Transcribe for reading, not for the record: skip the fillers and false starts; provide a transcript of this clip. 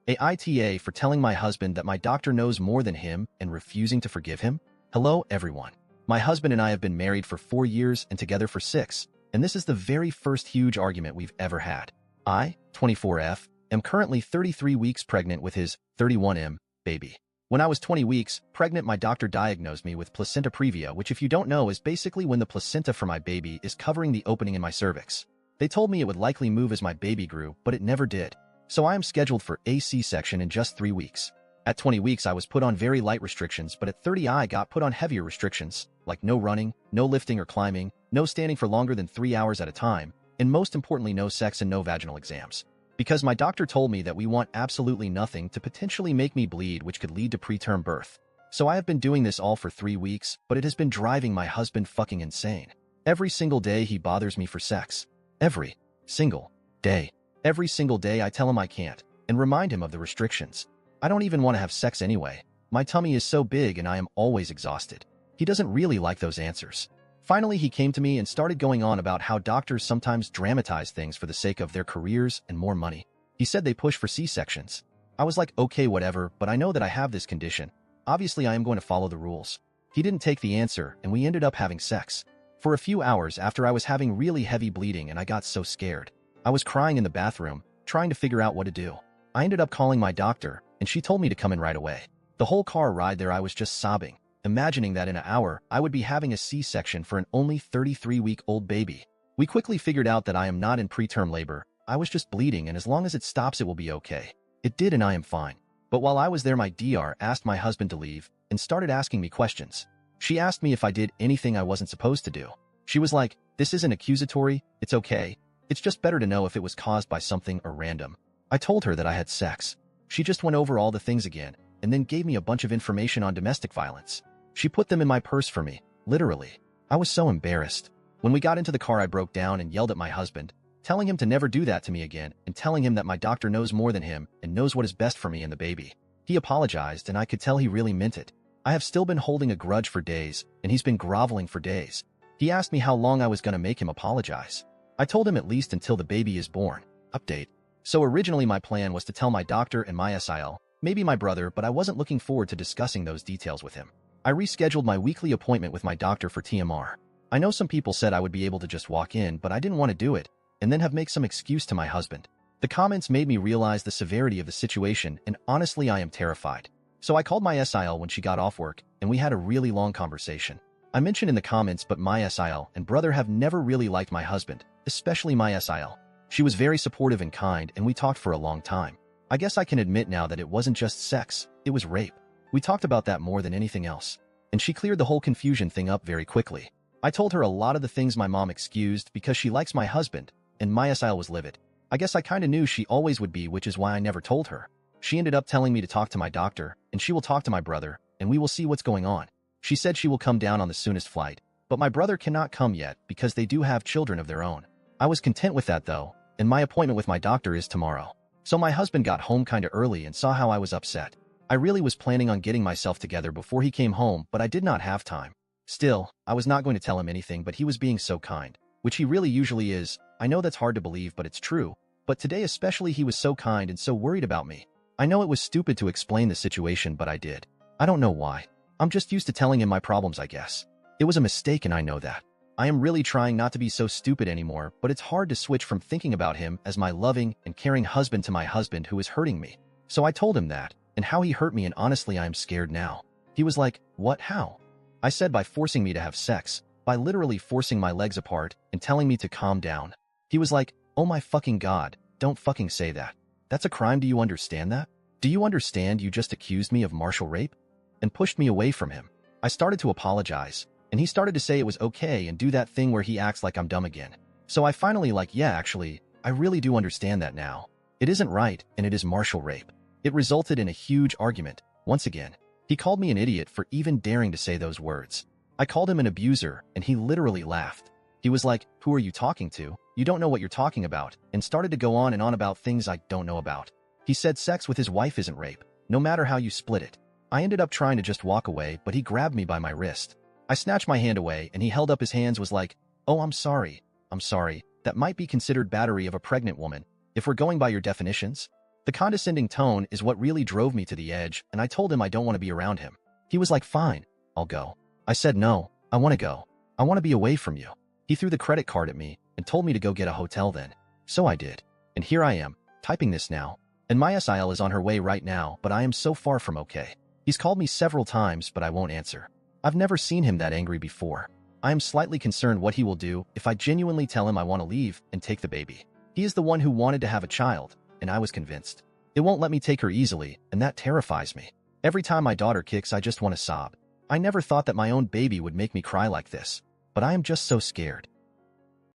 AITA for telling my husband that my doctor knows more than him and refusing to forgive him? Hello, everyone. My husband and I have been married for 4 years and together for 6, and this is the very first huge argument we've ever had. I, 24F, am currently 33 weeks pregnant with his 31M baby. When I was 20 weeks pregnant, my doctor diagnosed me with placenta previa, which if you don't know is basically when the placenta for my baby is covering the opening in my cervix. They told me it would likely move as my baby grew, but it never did. So I am scheduled for a C-section in just 3 weeks. At 20 weeks, I was put on very light restrictions, but at 30 I got put on heavier restrictions, like no running, no lifting or climbing, no standing for longer than 3 hours at a time, and most importantly, no sex and no vaginal exams. Because my doctor told me that we want absolutely nothing to potentially make me bleed, which could lead to preterm birth. So I have been doing this all for 3 weeks, but it has been driving my husband fucking insane. Every single day he bothers me for sex. Every single day. Every single day I tell him I can't, and remind him of the restrictions. I don't even want to have sex anyway. My tummy is so big and I am always exhausted. He doesn't really like those answers. Finally, he came to me and started going on about how doctors sometimes dramatize things for the sake of their careers and more money. He said they push for C-sections. I was like, okay, whatever, but I know that I have this condition. Obviously, I am going to follow the rules. He didn't take the answer, and we ended up having sex. For a few hours after I was having really heavy bleeding and I got so scared. I was crying in the bathroom, trying to figure out what to do. I ended up calling my doctor, and she told me to come in right away. The whole car ride there I was just sobbing, imagining that in an hour I would be having a C-section for an only 33-week-old baby. We quickly figured out that I am not in preterm labor. I was just bleeding, and as long as it stops it will be okay. It did, and I am fine. But while I was there, my DR asked my husband to leave and started asking me questions. She asked me if I did anything I wasn't supposed to do. She was like, "This isn't accusatory, it's okay. It's just better to know if it was caused by something or random." I told her that I had sex. She just went over all the things again, and then gave me a bunch of information on domestic violence. She put them in my purse for me, literally. I was so embarrassed. When we got into the car, I broke down and yelled at my husband, telling him to never do that to me again, and telling him that my doctor knows more than him and knows what is best for me and the baby. He apologized, and I could tell he really meant it. I have still been holding a grudge for days, and he's been groveling for days. He asked me how long I was going to make him apologize. I told him at least until the baby is born. Update. So originally my plan was to tell my doctor and my SIL, maybe my brother, but I wasn't looking forward to discussing those details with him. I rescheduled my weekly appointment with my doctor for TMR. I know some people said I would be able to just walk in, but I didn't want to do it, and then make some excuse to my husband. The comments made me realize the severity of the situation, and honestly I am terrified. So I called my SIL when she got off work, and we had a really long conversation. I mentioned in the comments, but my SIL and brother have never really liked my husband, especially my SIL. She was very supportive and kind, and we talked for a long time. I guess I can admit now that it wasn't just sex, it was rape. We talked about that more than anything else. And she cleared the whole confusion thing up very quickly. I told her a lot of the things my mom excused because she likes my husband, and my SIL was livid. I guess I kinda knew she always would be, which is why I never told her. She ended up telling me to talk to my doctor, and she will talk to my brother, and we will see what's going on. She said she will come down on the soonest flight, but my brother cannot come yet because they do have children of their own. I was content with that though, and my appointment with my doctor is tomorrow. So my husband got home kinda early and saw how I was upset. I really was planning on getting myself together before he came home, but I did not have time. Still, I was not going to tell him anything, but he was being so kind, which he really usually is. I know that's hard to believe, but it's true. But today especially he was so kind and so worried about me. I know it was stupid to explain the situation, but I did. I don't know why. I'm just used to telling him my problems, I guess. It was a mistake and I know that. I am really trying not to be so stupid anymore, but it's hard to switch from thinking about him as my loving and caring husband to my husband who is hurting me. So I told him that, and how he hurt me, and honestly I am scared now. He was like, "What? How?" I said by forcing me to have sex, by literally forcing my legs apart and telling me to calm down. He was like, "Oh my fucking god, don't fucking say that. That's a crime, do you understand that? Do you understand you just accused me of martial rape?" And pushed me away from him. I started to apologize, and he started to say it was okay and do that thing where he acts like I'm dumb again. So I finally yeah, actually, I really do understand that now. It isn't right, and it is martial rape. It resulted in a huge argument, once again. He called me an idiot for even daring to say those words. I called him an abuser, and he literally laughed. He was like, "Who are you talking to? You don't know what you're talking about," and started to go on and on about things I don't know about. He said sex with his wife isn't rape, no matter how you split it. I ended up trying to just walk away, but he grabbed me by my wrist. I snatched my hand away, and he held up his hands, was like, "Oh, I'm sorry. That might be considered battery of a pregnant woman, if we're going by your definitions." The condescending tone is what really drove me to the edge, and I told him I don't want to be around him. He was like, fine, I'll go. I said, no, I want to go. I want to be away from you. He threw the credit card at me and told me to go get a hotel then. So I did. And here I am, typing this now. And my SIL is on her way right now, but I am so far from okay. He's called me several times, but I won't answer. I've never seen him that angry before. I am slightly concerned what he will do if I genuinely tell him I want to leave and take the baby. He is the one who wanted to have a child, and I was convinced. It won't let me take her easily, and that terrifies me. Every time my daughter kicks, I just want to sob. I never thought that my own baby would make me cry like this, but I am just so scared.